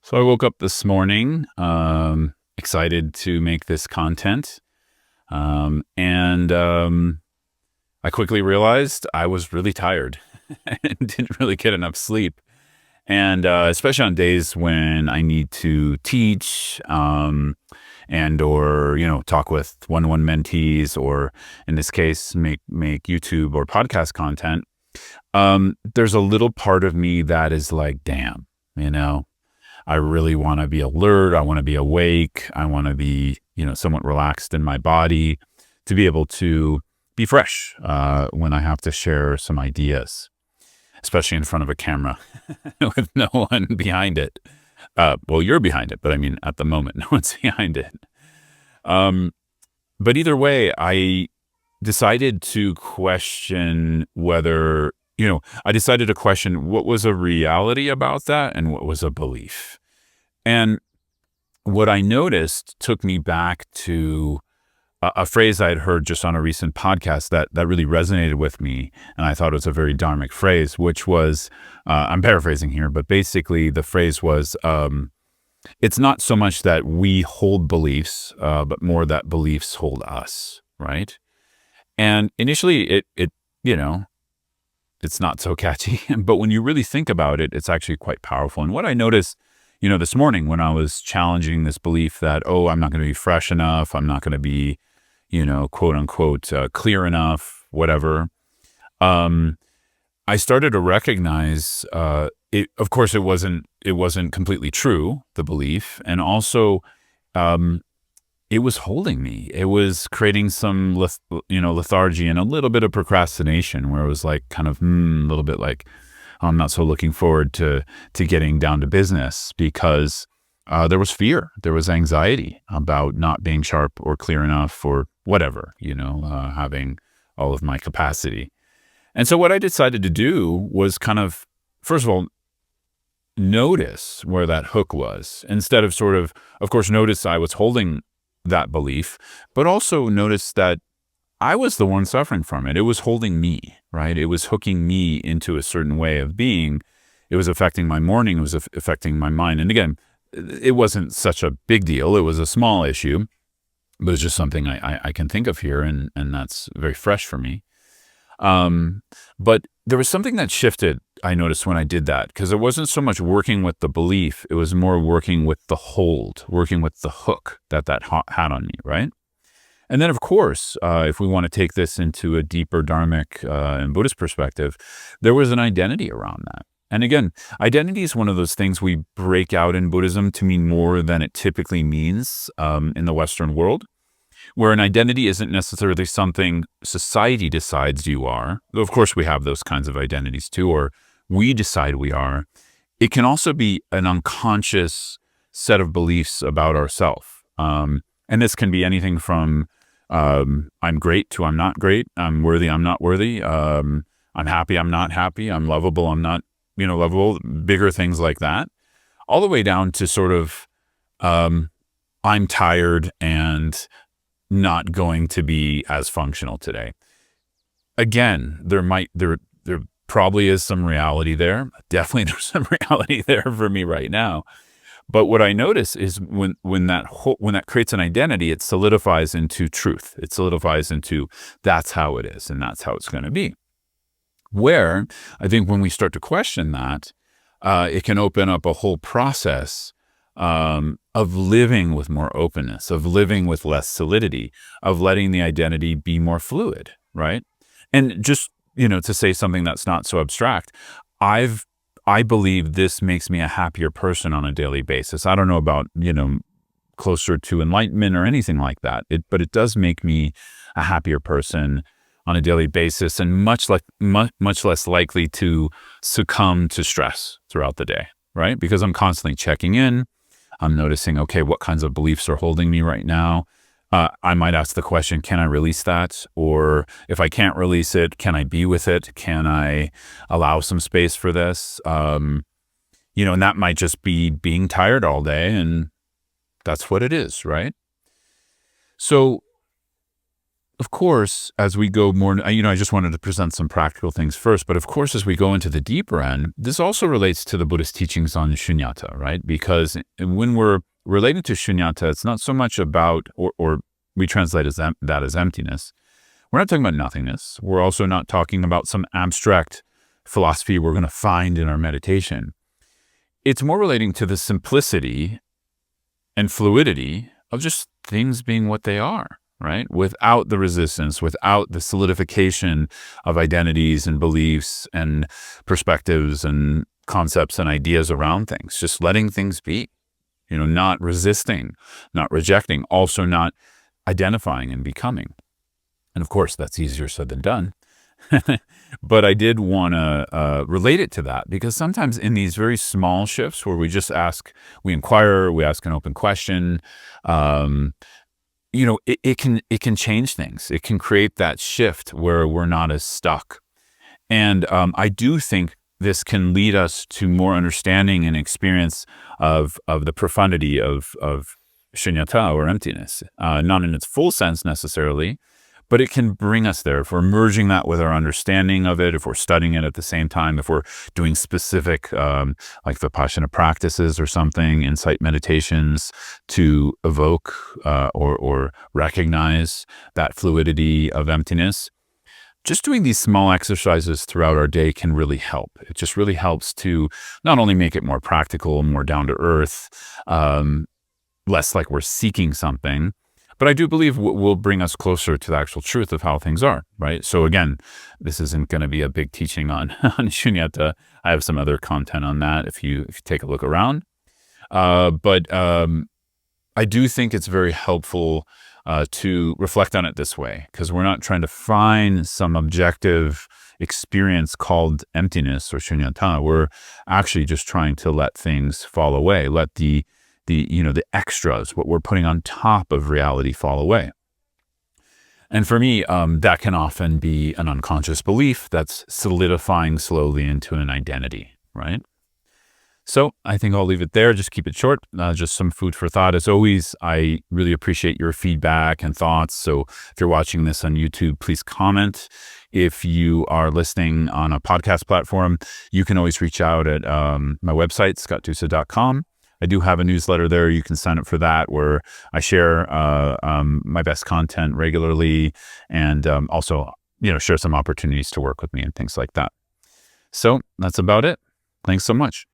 So I woke up this morning, excited to make this content. And I quickly realized I was really tired and didn't really get enough sleep. And especially on days when I need to teach, and or talk with one-on-one mentees, or in this case make YouTube or podcast content. There's a little part of me that is like, damn, you know. I really want to be alert. I want to be awake. I want to be, somewhat relaxed in my body to be able to be fresh when I have to share some ideas, especially in front of a camera with no one behind it. Well, you're behind it, but I mean, at the moment, no one's behind it. But either way, I decided to question whether, I decided to question what was a reality about that and what was a belief. And what I noticed took me back to a phrase I had heard just on a recent podcast that really resonated with me. And I thought it was a very dharmic phrase, which was, I'm paraphrasing here, but basically the phrase was, it's not so much that we hold beliefs, but more that beliefs hold us, right? And initially it's not so catchy, but when you really think about it, it's actually quite powerful. And what I noticed, this morning when I was challenging this belief that, I'm not going to be fresh enough, I'm not going to be, quote unquote, clear enough, whatever. I started to recognize, of course, it wasn't completely true, the belief. And also, it was holding me. It was creating some, lethargy and a little bit of procrastination, where it was like kind of a little bit like, I'm not so looking forward to getting down to business, because there was fear, there was anxiety about not being sharp or clear enough or whatever, having all of my capacity. And so what I decided to do was kind of, first of all, notice where that hook was, instead of of course, notice I was holding that belief, but also notice that I was the one suffering from it. It was holding me, right? It was hooking me into a certain way of being. It was affecting my morning. It was affecting my mind. And again, it wasn't such a big deal. It was a small issue, but it's just something I can think of here, and that's very fresh for me. But there was something that shifted, I noticed, when I did that, because it wasn't so much working with the belief. It was more working with the hold, working with the hook that had on me, right? And then, of course, if we want to take this into a deeper dharmic and Buddhist perspective, there was an identity around that. And again, identity is one of those things we break out in Buddhism to mean more than it typically means in the Western world, where an identity isn't necessarily something society decides you are. Though, of course, we have those kinds of identities too, or we decide we are. It can also be an unconscious set of beliefs about ourselves. And this can be anything from I'm great to I'm not great, I'm worthy, I'm not worthy, I'm happy, I'm not happy, I'm lovable, I'm not, lovable, bigger things like that, all the way down to I'm tired and not going to be as functional today. Again, there probably is some reality there. Definitely there's some reality there for me right now. But what I notice is when that creates an identity, it solidifies into truth. It solidifies into that's how it is, and that's how it's going to be. Where I think when we start to question that, it can open up a whole process of living with more openness, of living with less solidity, of letting the identity be more fluid, right? And just, to say something that's not so abstract, I believe this makes me a happier person on a daily basis. I don't know about, closer to enlightenment or anything like that, but it does make me a happier person on a daily basis, and much less likely to succumb to stress throughout the day, right? Because I'm constantly checking in. I'm noticing, okay, what kinds of beliefs are holding me right now? I might ask the question, can I release that? Or if I can't release it, can I be with it? Can I allow some space for this? And that might just be being tired all day, and that's what it is, right? So of course, as we go more, I just wanted to present some practical things first, but of course, as we go into the deeper end, this also relates to the Buddhist teachings on shunyata, right? Because when we're relating to shunyata, it's not so much about, or we translate that as emptiness. We're not talking about nothingness. We're also not talking about some abstract philosophy we're going to find in our meditation. It's more relating to the simplicity and fluidity of just things being what they are, right? Without the resistance, without the solidification of identities and beliefs and perspectives and concepts and ideas around things, just letting things be, not resisting, not rejecting, also not identifying and becoming. And of course, that's easier said than done. But I did want to relate it to that, because sometimes in these very small shifts where we just we inquire, we ask an open question, it can change things. It can create that shift where we're not as stuck. And I do think this can lead us to more understanding and experience of the profundity of shunyata, or emptiness, not in its full sense necessarily, but it can bring us there if we're merging that with our understanding of it, if we're studying it at the same time, if we're doing specific like Vipassana practices or something, insight meditations to evoke or recognize that fluidity of emptiness. Just doing these small exercises throughout our day can really help. It just really helps to not only make it more practical, more down to earth, less like we're seeking something, but I do believe will bring us closer to the actual truth of how things are, right? So again, this isn't going to be a big teaching on shunyata. I have some other content on that if you take a look around. But I do think it's very helpful to reflect on it this way, because we're not trying to find some objective experience called emptiness or shunyata. We're actually just trying to let things fall away, let the extras, what we're putting on top of reality, fall away. And for me, that can often be an unconscious belief that's solidifying slowly into an identity, right? So I think I'll leave it there. Just keep it short. Just some food for thought. As always, I really appreciate your feedback and thoughts. So if you're watching this on YouTube, please comment. If you are listening on a podcast platform, you can always reach out at my website, scottdusa.com. I do have a newsletter there. You can sign up for that, where I share my best content regularly, and also, share some opportunities to work with me and things like that. So that's about it. Thanks so much.